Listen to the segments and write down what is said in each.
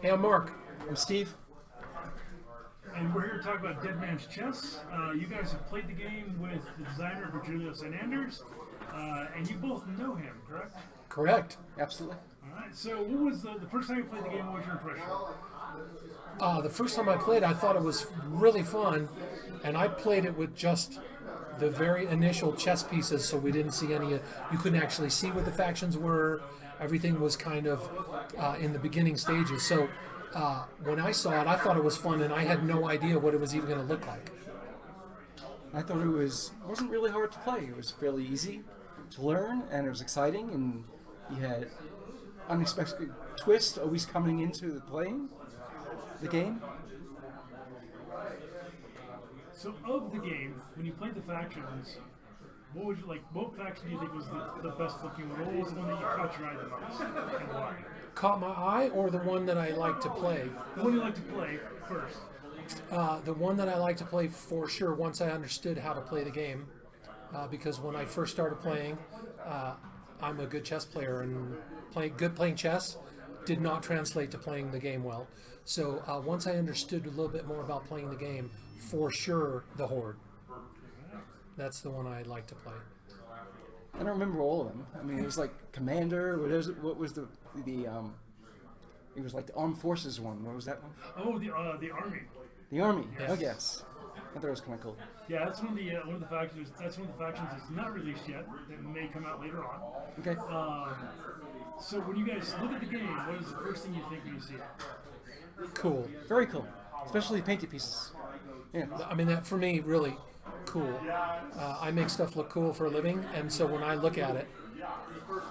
Hey, I'm Mark. I'm Steve. And we're here to talk about Dead Man's Chess. You guys have played the game with the designer Virgilio St. Anders, and you both know him, correct? Correct. Absolutely. All right. So, what was the first time you played the game? What was your impression? The first time I played, I thought it was really fun, and I played it with just the very initial chess pieces, so we didn't see any. You couldn't actually see what the factions were. Everything was kind of in the beginning stages. So when I saw it, I thought it was fun, and I had no idea what it was even going to look like. I thought wasn't really hard to play. It was fairly easy to learn, and it was exciting, and you had unexpected twists always coming into playing the game. So, of the game, when you played the factions, what would you like? What faction do you think was the best looking one? What was the one that you caught your eye the most, and why? Caught my eye, or the one that I like to play? The one you like to play first. The one that I like to play for sure once I understood how to play the game, because when I first started playing, I'm a good chess player, and playing chess did not translate to playing the game well. So once I understood a little bit more about playing the game, for sure, the Horde. That's the one I like to play. I don't remember all of them. I mean, it was like Commander. What was the it was like the Armed Forces one. What was that one? Oh, the army. The Army. Yes. Oh, yes. I thought it was kind of cool. Yeah, that's one of the factions. That's one of the factions that's not released yet. That may come out later on. Okay. So when you guys look at the game, what is the first thing you think when you see it? Cool. Very cool. Especially the painted pieces. Yeah. I mean, that for me, really cool. I make stuff look cool for a living, and so when I look at it,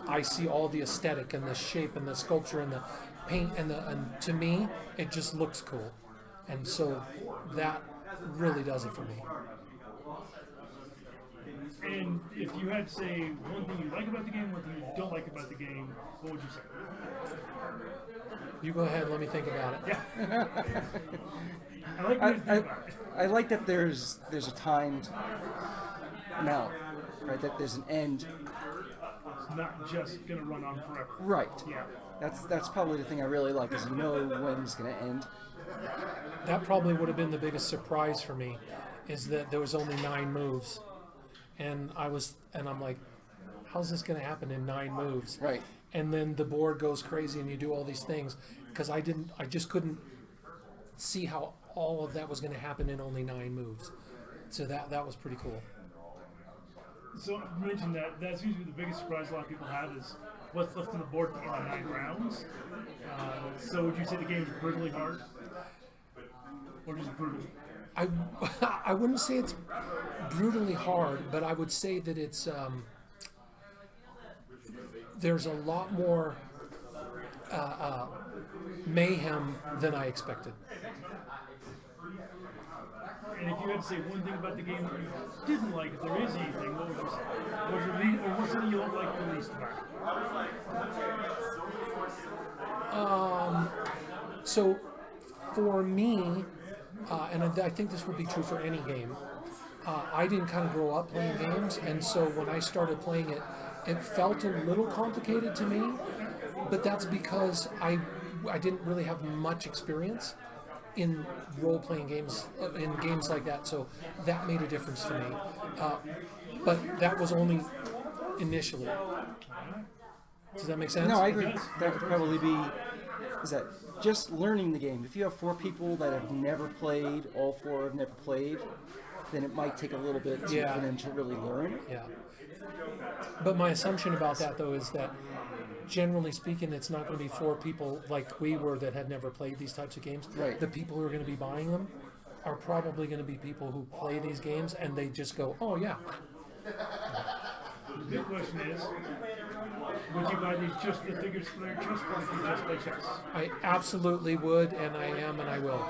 I see all the aesthetic and the shape and the sculpture and the paint and to me, it just looks cool, and so that really does it for me. And if you had to say one thing you like about the game, one thing you don't like about the game, what would you say? You go ahead. Let me think about it. Yeah. I like what you think about it. I like that there's a timed amount, right? That there's an end. It's not just gonna run on forever. Right. Yeah. That's probably the thing I really like is you know when it's going to end. That probably would have been the biggest surprise for me, is that there was only 9 moves, and I'm like, how's this going to happen in 9 moves? Right. And then the board goes crazy and you do all these things, because I just couldn't see how all of that was going to happen in only 9 moves. So that was pretty cool. So you mentioned that seems to be the biggest surprise a lot of people have is what's left on the board at the end of 9 rounds. So would you say the game is brutally hard? Or just brutal? I wouldn't say it's brutally hard, but I would say that it's there's a lot more mayhem than I expected. And if you had to say one thing about the game that you didn't like, if there is anything, what would you say? What's something you don't like the least about it? So for me, and I think this would be true for any game, I didn't kind of grow up playing games, and so when I started playing it, it felt a little complicated to me, but that's because I didn't really have much experience in role-playing games, in games like that, so that made a difference to me. But that was only initially. Does that make sense? No, I agree. That would probably be is that just learning the game. If you have 4 people that have never played, all 4 have never played, then it might take a little bit for them to really learn. Yeah. But my assumption about that, though, is that generally speaking, it's not going to be 4 people like we were that had never played these types of games. Right. The people who are going to be buying them are probably going to be people who play these games and they just go, oh, yeah. The big question is, would you buy these just the figures for their chess or if you just play chess? I absolutely would, and I am, and I will.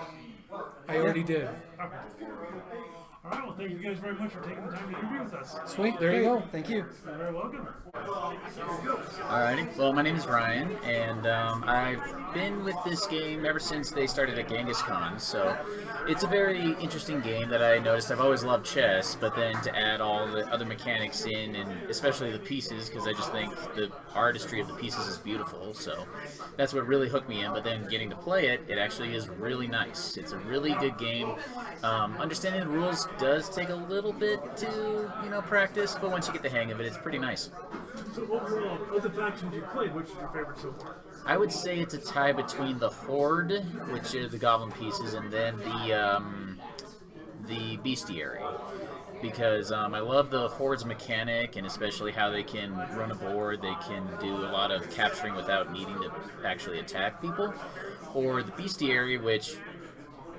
I already did. All All right, well, thank you guys very much for taking the time to interview with us. Sweet, there you go. Thank you. You're very welcome. Alrighty. Well, my name is Ryan, and I've been with this game ever since they started at Genghis Khan. So it's a very interesting game that I noticed. I've always loved chess, but then to add all the other mechanics in, and especially the pieces, because I just think the artistry of the pieces is beautiful. So that's what really hooked me in. But then getting to play it, it actually is really nice. It's a really good game. Understanding the rules does take a little bit to practice, but once you get the hang of it, it's pretty nice. So overall, of the factions you played, which is your favorite so far? I would say it's a tie between the Horde, which are the Goblin pieces, and then the Bestiary. Because I love the Horde's mechanic, and especially how they can run a board. They can do a lot of capturing without needing to actually attack people. Or the Bestiary, which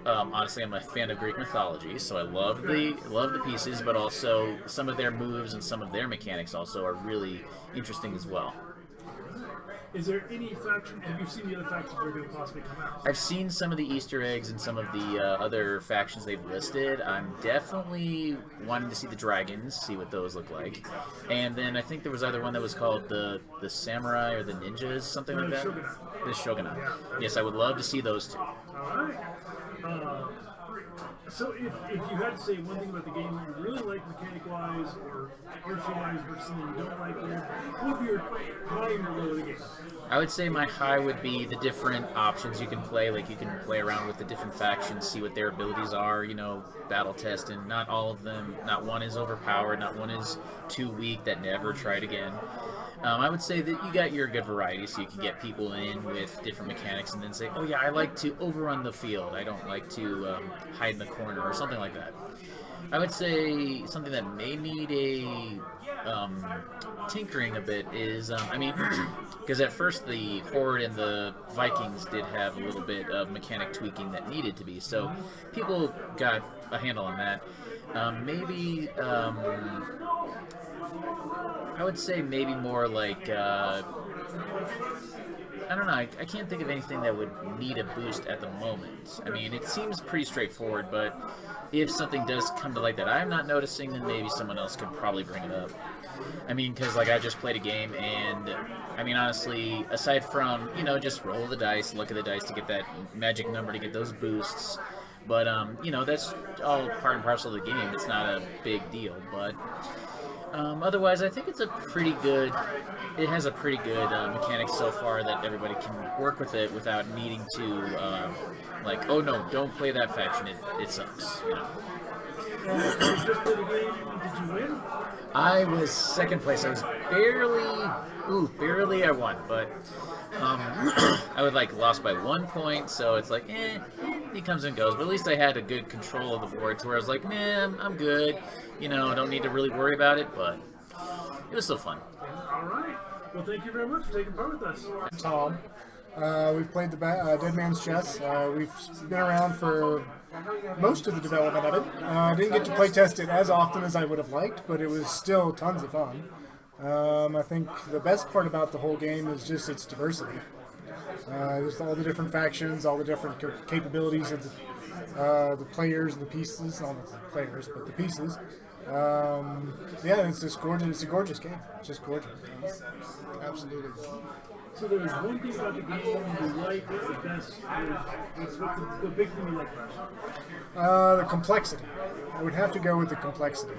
honestly, I'm a fan of Greek mythology, so I love the pieces, but also some of their moves and some of their mechanics also are really interesting as well. Is there any faction? Have you seen the other factions that are going to possibly come out? I've seen some of the Easter eggs and some of the other factions they've listed. I'm definitely wanting to see the dragons, see what those look like, and then I think there was other one that was called the samurai or the ninjas, something like that. Shogunate. The shogunate. Yes, I would love to see those two. All right. So if you had to say one thing about the game that you really like mechanic-wise or artistry-wise versus something you don't like, what would be your high and your low of the game? I would say my high would be the different options you can play. Like you can play around with the different factions, see what their abilities are, battle test, and not all of them, not one is overpowered, not one is too weak that never tried again. I would say that you got your good variety, so you can get people in with different mechanics and then say, oh yeah, I like to overrun the field. I don't like to hide in the corner or something like that. I would say something that may need a tinkering a bit is, because at first the Horde and the Vikings did have a little bit of mechanic tweaking that needed to be, so people got a handle on that. I would say maybe more like, I don't know, I can't think of anything that would need a boost at the moment. I mean, it seems pretty straightforward, but if something does come to light that I'm not noticing, then maybe someone else could probably bring it up. I mean, because I just played a game, and honestly, aside from, just roll the dice, look at the dice to get that magic number to get those boosts, but, that's all part and parcel of the game. It's not a big deal, but otherwise, I think it has a pretty good mechanic so far that everybody can work with it without needing to, oh no, don't play that faction, it sucks, Just for the game, did you win? I was second place. I was barely I won, but I would lost by 1 point, so it's he comes and goes. But at least I had a good control of the board to where I was like, man, I'm good. Don't need to really worry about it, but it was still fun. All right. Well, thank you very much for taking part with us. Tom. We've played the Dead Man's Chess. We've been around for most of the development of it. Didn't get to play test it as often as I would have liked, but it was still tons of fun. I think the best part about the whole game is just its diversity. Just all the different factions, all the different capabilities of the players and the pieces. Not the players, but the pieces. It's just gorgeous. It's a gorgeous game. It's just gorgeous. Absolutely. So there was one thing about the game you like the best. What's the big thing you like about it? The complexity. I would have to go with the complexity.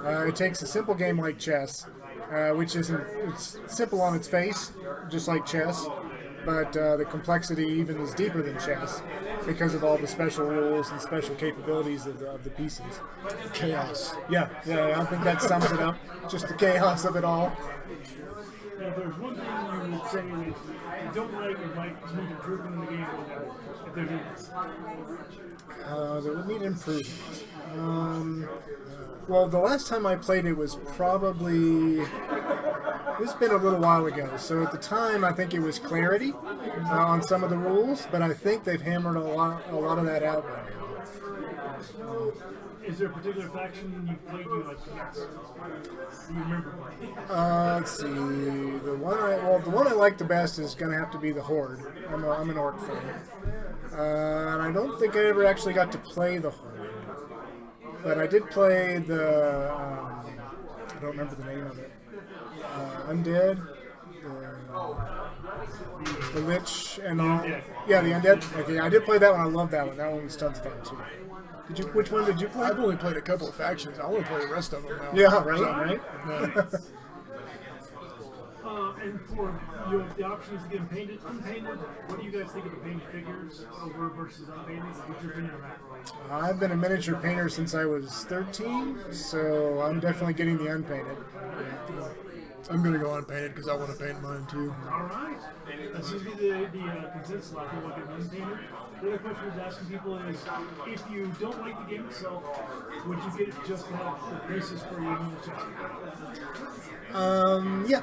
It takes a simple game like chess, which it's simple on its face, just like chess, but the complexity even is deeper than chess because of all the special rules and special capabilities of the pieces. Chaos. Yeah, I think that sums it up. Just the chaos of it all. Now, if there's one thing you would say that you don't like or might need improvement in the game, if there's any. That would need improvement. Well, the last time I played it was probably... It's been a little while ago, so at the time I think it was clarity on some of the rules, but I think they've hammered a lot of that out by now. Is there a particular faction you've played you like best? You remember playing? Let's see. The one I like the best is going to have to be the Horde. I'm an Orc fan, and I don't think I ever actually got to play the Horde. but I did play the. I don't remember the name of it. Undead. The Lich and all. Yeah, the Undead. Okay, I did play that one. I love that one. That one was tons of fun too. Did you? Which one did you play? I've only played a couple of factions. I want to play the rest of them now. Yeah, right. And for the options of getting painted, unpainted, what do you guys think of the painted figures over versus unpainted? What's your opinion on that? I've been a miniature painter since I was 13, so I'm definitely getting the unpainted. I'm going to go unpainted because I want to paint mine too. All right. That seems to be the consensus. A lot of people like it unpainted. The other question I was asking people is, if you don't like the game itself, would you get it just to have the basis for your miniature? Yeah.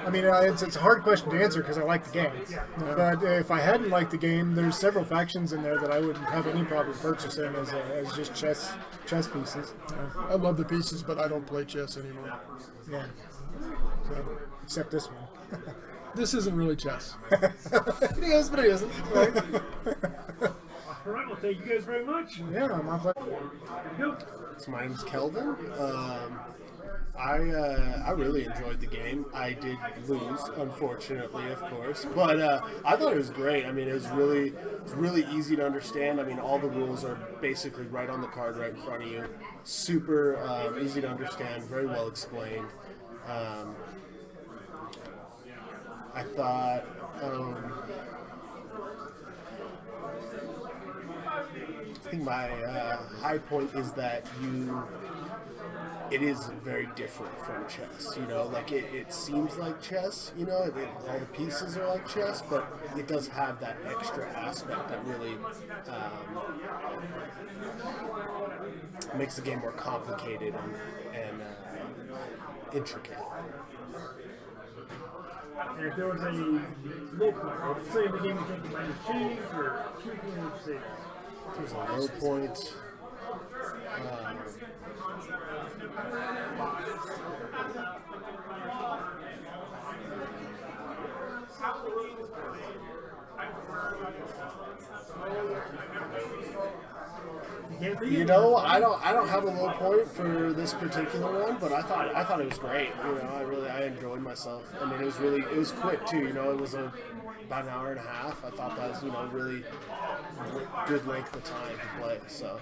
I mean, it's a hard question to answer because I like the game. But if I hadn't liked the game, there's several factions in there that I wouldn't have any problem purchasing as just chess pieces. I love the pieces, but I don't play chess anymore. Yeah. So, except this one. This isn't really chess. It is, but it isn't. Right? All right. Well, thank you guys very much. Yeah, my pleasure. Go. So my name's Kelvin. I really enjoyed the game. I did lose, unfortunately, of course, but I thought it was great. I mean, it's really easy to understand. I mean, all the rules are basically right on the card, right in front of you. Super easy to understand, very well explained. I thought. I think my high point is that it is very different from chess, you know, like it seems like chess, you know, all the pieces are like chess, but it does have that extra aspect that really makes the game more complicated and intricate. And if there was a low point, say in the game you think you might have changed or tweaking, what would you say? There's a low point. You know, I don't have a low point for this particular one, but I thought it was great. You know, I enjoyed myself. I mean, it was quick too. You know, it was about an hour and a half. I thought that was, you know, really good length of time to play. So.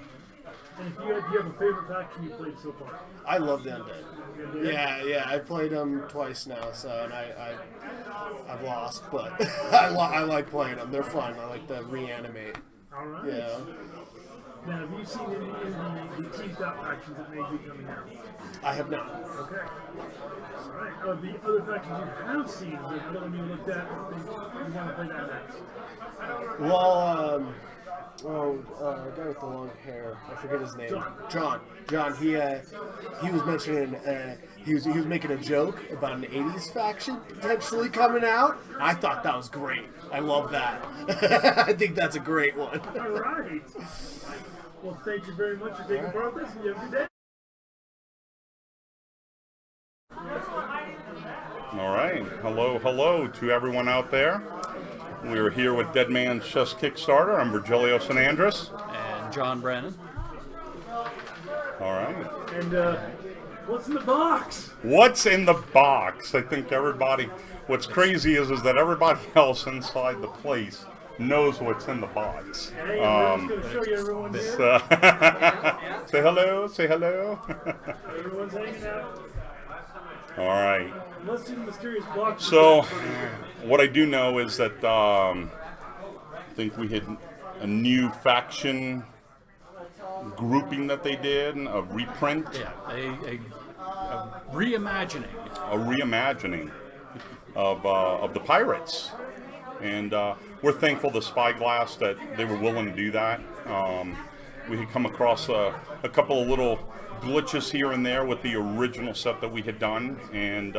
And do you have a favorite faction you played so far? I love the Undead. Yeah, I've played them twice now, so and I've lost, but I like playing them. They're fun. I like to reanimate. All right. Yeah. Now, have you seen any of the teased out factions that may be coming out? I have not. Okay. All right. Of the other factions you have seen, is there another one you looked at and think you want to play that next? Well, the guy with the long hair, I forget his name. John. He was mentioning he was making a joke about an '80s faction potentially coming out. I thought that was great. I love that. I think that's a great one. All right. Well, thank you very much for taking part in this. You have a good day. All right. Hello to everyone out there. We're here with Dead Man's Chess Kickstarter. I'm Virgilio San Andres. And John Brennan. All right. And what's in the box? What's in the box? I think what's crazy is that everybody else inside the place knows what's in the box. Hey, I'm just going to show you everyone here. Say hello. Everyone's hanging out. All right. Let's do the mysterious box. So, what I do know is that I think we had a new faction grouping that they did, a reprint. Yeah, a reimagining. A reimagining of the pirates. And we're thankful to Spyglass that they were willing to do that. We had come across a couple of little glitches here and there with the original set that we had done, and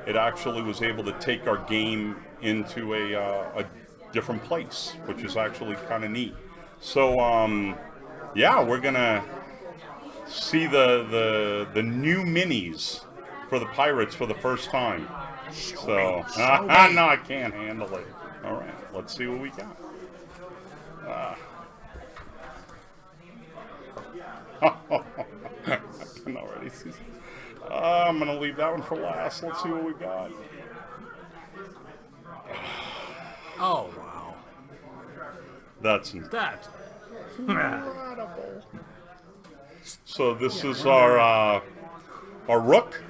it actually was able to take our game into a different place, which is actually kind of neat. So yeah, we're gonna see the new minis for the pirates for the first time. No, I can't handle it. All right, let's see what we got. I can already see. I'm going to leave that one for last. Let's see what we got. Oh, wow. That's That. incredible. So this is our Rook.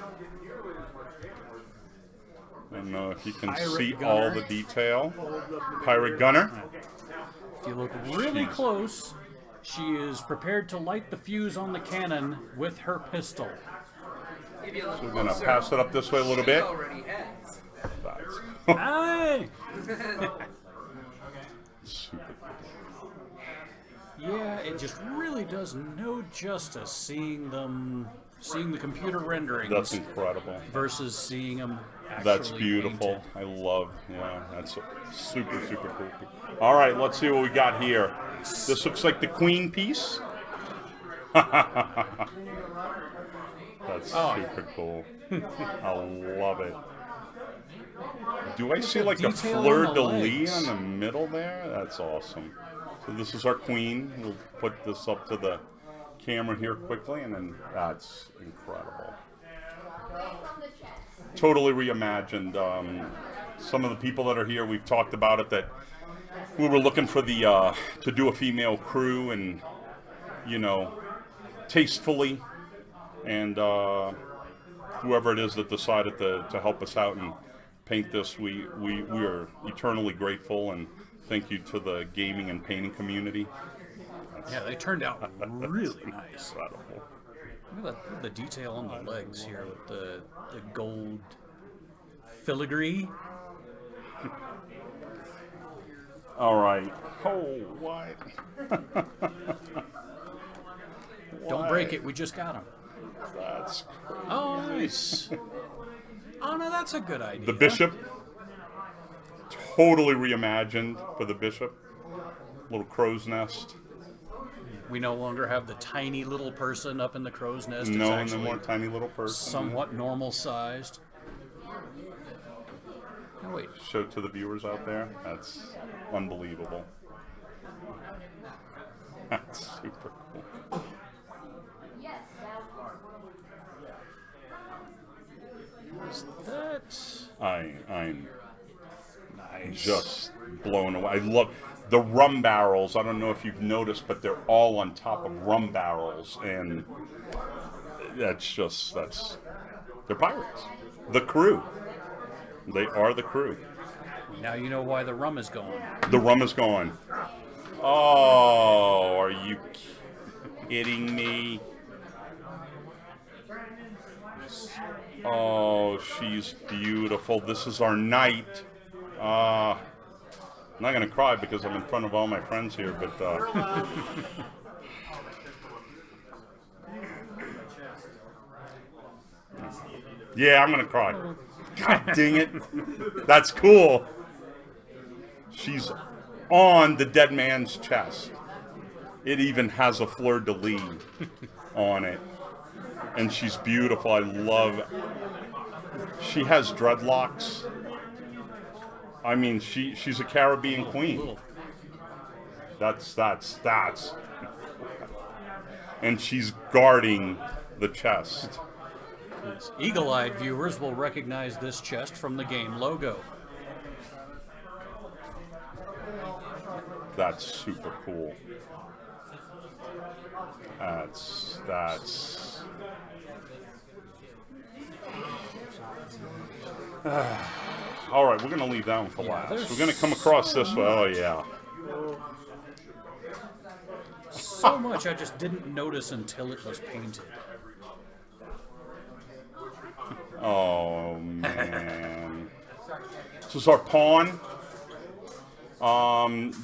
I don't know if you can Pirate see Gunner. all the detail. Pirate Gunner. If you look really Jeez. close, she is prepared to light the fuse on the cannon with her pistol. So we're going to pass it up this way a little bit. That's Hey! super. Yeah, it just really does no justice seeing the computer renderings That's incredible. versus seeing them actually That's beautiful. painted. I love, that's super, super cool. All right, let's see what we got here. This looks like the Queen piece. That's super cool. I love it. Do I see like a detail fleur on de the lis legs. in the middle there? That's awesome. So this is our Queen. We'll put this up to the camera here quickly, and then that's incredible. Totally reimagined. Some of the people that are here, we've talked about it, that we were looking for the to do a female crew, and tastefully, and whoever it is that decided to help us out and paint this, we are eternally grateful, and thank you to the gaming and painting community. Yeah, they turned out really nice. Incredible. Look at the detail on the legs here with the gold filigree. All right. Oh, what? Don't break it, we just got them. That's Oh, nice. Oh, no, that's a good idea. the bishop. Totally reimagined for the bishop. Little crow's nest. We no longer have the tiny little person up in the crow's nest. It's No actually more tiny little person. somewhat normal sized. Oh, wait. Show to the viewers out there. That's unbelievable. That's super cool. Is that I'm nice? just blown away. I love the rum barrels. I don't know if you've noticed, but they're all on top of rum barrels, and they're pirates. The crew. They are the crew. Now you know why the rum is gone. The rum is gone. Oh, are you kidding me? Oh, she's beautiful. This is our knight. I'm not gonna cry because I'm in front of all my friends here, but yeah, I'm gonna cry. God dang it. That's cool. She's on the dead man's chest. It even has a fleur de lis on it. And she's beautiful. I love it. She has dreadlocks. I mean, she's a Caribbean queen. That's. And she's guarding the chest. Eagle-eyed viewers will recognize this chest from the game logo. That's super cool. That's. All right, we're gonna leave that one for last. there's We're gonna come across this way. Oh yeah. So much I just didn't notice until it was painted. Oh man. This is our pawn.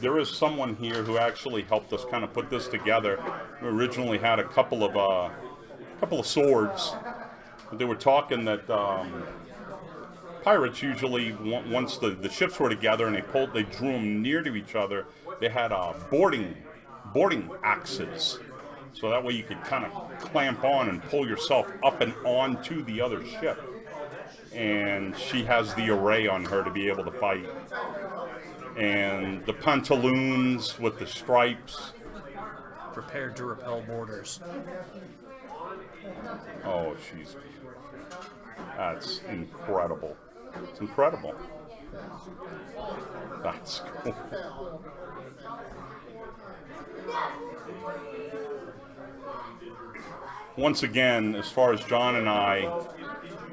There is someone here who actually helped us kind of put this together. We originally had a couple of swords. But they were talking that pirates usually, once the ships were together and they drew them near to each other, they had boarding axes. So that way you could kind of clamp on and pull yourself up and onto the other ship. And she has the array on her to be able to fight. And the pantaloons with the stripes. prepared to repel borders. Oh, she's. That's incredible. It's incredible. That's cool. Once again, as far as John and I,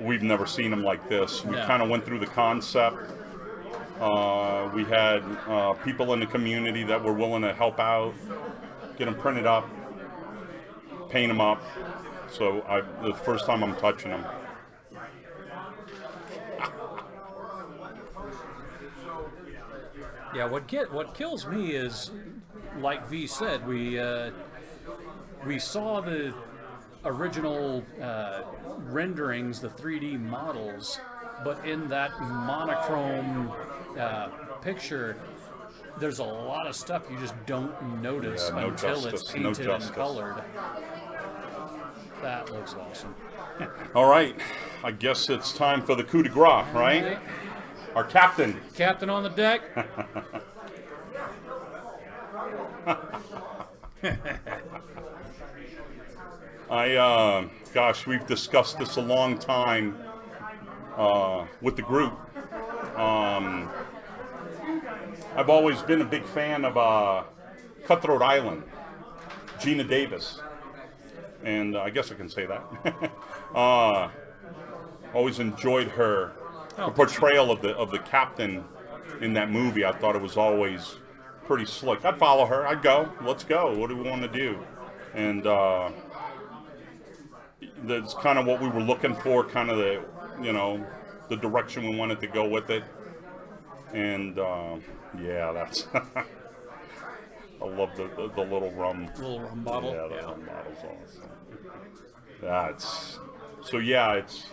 we've never seen them like this. We No. kind of went through the concept. We had people in the community that were willing to help out, get them printed up, paint them up. So the first time I'm touching them. Yeah, what kills me is, like V said, we saw the original renderings, the 3D models, but in that monochrome picture, there's a lot of stuff you just don't notice Yeah, no until it's justice, no painted and justice. colored. That looks awesome. All right, I guess it's time for the coup de grace, right? Our captain. Captain on the deck. Gosh, we've discussed this a long time with the group. I've always been a big fan of Cutthroat Island, Gina Davis, and I guess I can say that. Always enjoyed her portrayal of the captain in that movie. I thought it was always pretty slick. I'd follow her. I'd go. Let's go. What do we want to do? And that's kind of what we were looking for. Kind of the direction we wanted to go with it. And yeah, that's. I love the little rum. Little rum bottle. Yeah, the rum bottle's awesome. That's so. Yeah, it's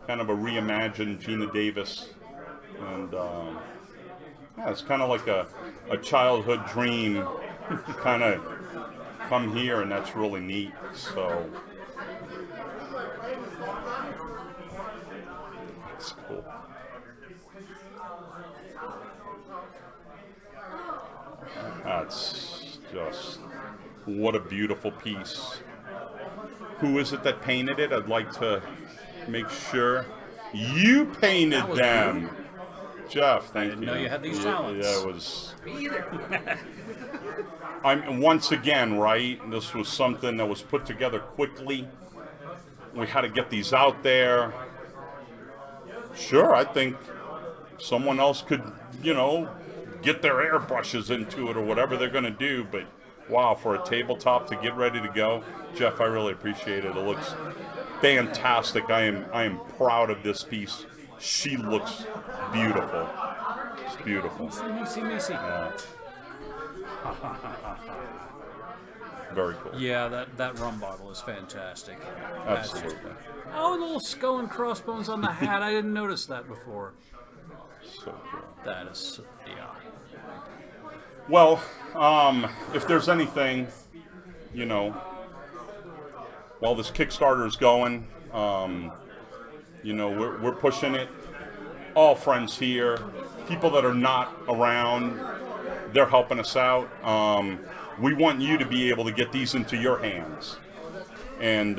kind of a reimagined Gina Davis, and yeah, it's kind of like a childhood dream, kind of come here, and that's really neat. So that's cool. That's just what a beautiful piece. Who is it that painted it? I'd like to make sure. You painted That was them. Jeff, thank you. know you had these Yeah, talents. Yeah, it was. I'm once again, right? This was something that was put together quickly. We had to get these out there. Sure, I think someone else could, get their airbrushes into it or whatever they're going to do. But wow, for a tabletop to get ready to go, Jeff, I really appreciate it. It looks fantastic. I am proud of this piece. She looks beautiful. It's beautiful. Missy. Yeah. Very cool. Yeah, that rum bottle is fantastic. That's just- Absolutely. Oh, the little skull and crossbones on the hat. I didn't notice that before. So cool. That is, yeah. Well, if there's anything, while this Kickstarter is going, we're pushing it. All friends here, people that are not around, they're helping us out. We want you to be able to get these into your hands, and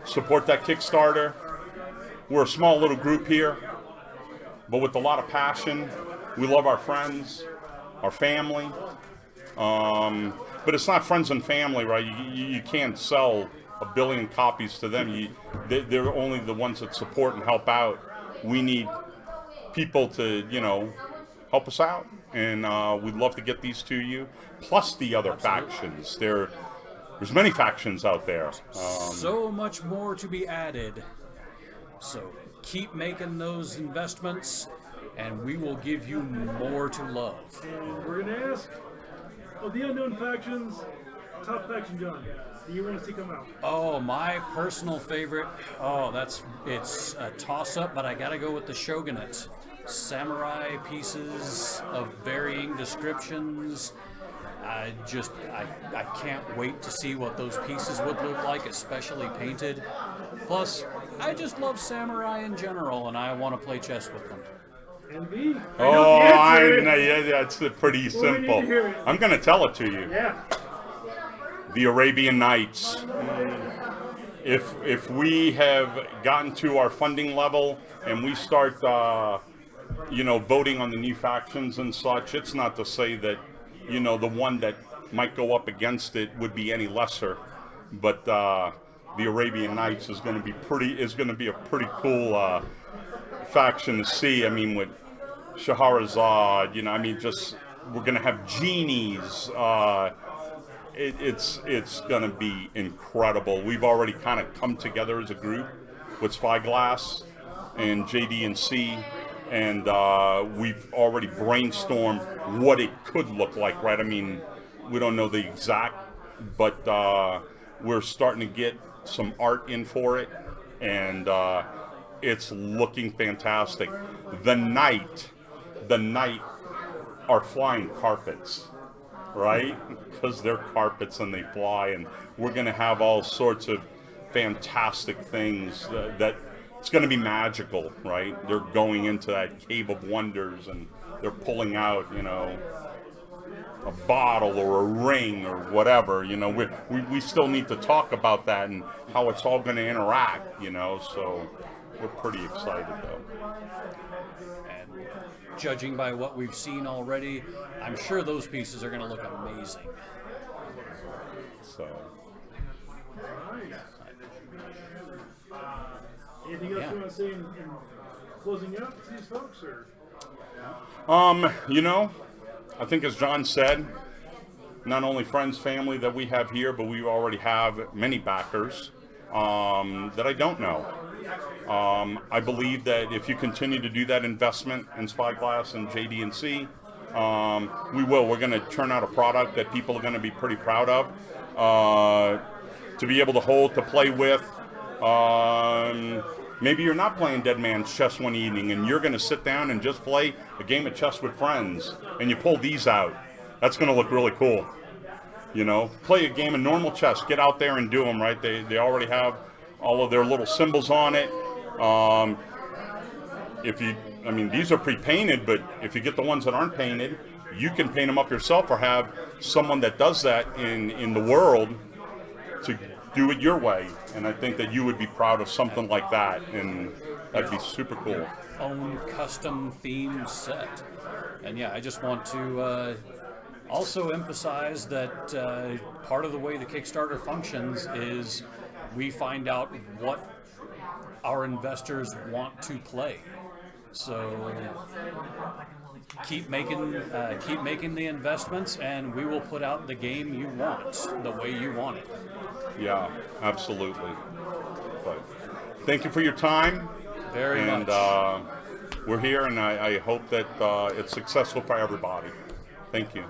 support that Kickstarter. We're a small little group here, but with a lot of passion. We love our friends, our family, but it's not friends and family, right? You can't sell 1 billion copies to them. They're only the ones that support and help out. We need people to, help us out, and we'd love to get these to you. Plus the other factions. There's many factions out there. So much more to be added. So keep making those investments, and we will give you more to love. And we're going to ask, of the unknown factions, top faction, John, do you want to see come out? Oh, my personal favorite. It's a toss-up, but I gotta go with the Shogunate. Samurai pieces of varying descriptions. I can't wait to see what those pieces would look like, especially painted. Plus, I just love samurai in general, and I want to play chess with them. And me? Oh, yeah, that's pretty Well, we need simple. to hear it. I'm going to tell it to you. Yeah. the Arabian Nights. If we have gotten to our funding level and we start, voting on the new factions and such, it's not to say that, the one that might go up against it would be any lesser, but the Arabian Nights is going to be a pretty cool faction to see. I mean, with Shahrazad, we're going to have genies. It's going to be incredible. We've already kind of come together as a group with Spyglass and JD&C, and we've already brainstormed what it could look like, right? I mean, we don't know the exact, but we're starting to get some art in for it, and it's looking fantastic. The night are flying carpets, right? Because they're carpets and they fly, and we're going to have all sorts of fantastic things that it's going to be magical, right? They're going into that cave of wonders and they're pulling out, a bottle or a ring or whatever. We still need to talk about that and how it's all going to interact, so we're pretty excited though. And judging by what we've seen already, I'm sure those pieces are going to look amazing. So. Anything else you want to say in closing up to these folks, or? I think as John said, not only friends, family that we have here, but we already have many backers that I don't know. I believe that if you continue to do that investment in Spyglass and JD&C, we will. We're going to turn out a product that people are going to be pretty proud of, to be able to hold, to play with. Maybe you're not playing Dead Man's Chess one evening and you're going to sit down and just play a game of chess with friends, and you pull these out. That's going to look really cool. Play a game of normal chess. Get out there and do them, right? They already have all of their little symbols on it. These are pre-painted, but if you get the ones that aren't painted, you can paint them up yourself or have someone that does that in the world to do it your way. And I think that you would be proud of something like that, and that'd be super cool. Own custom themed set. And yeah, I just want to also emphasize that part of the way the Kickstarter functions is we find out what our investors want to play. So keep making the investments, and we will put out the game you want, the way you want it. Yeah, absolutely. But thank you for your time. Very much. And we're here, and I hope that it's successful for everybody. Thank you.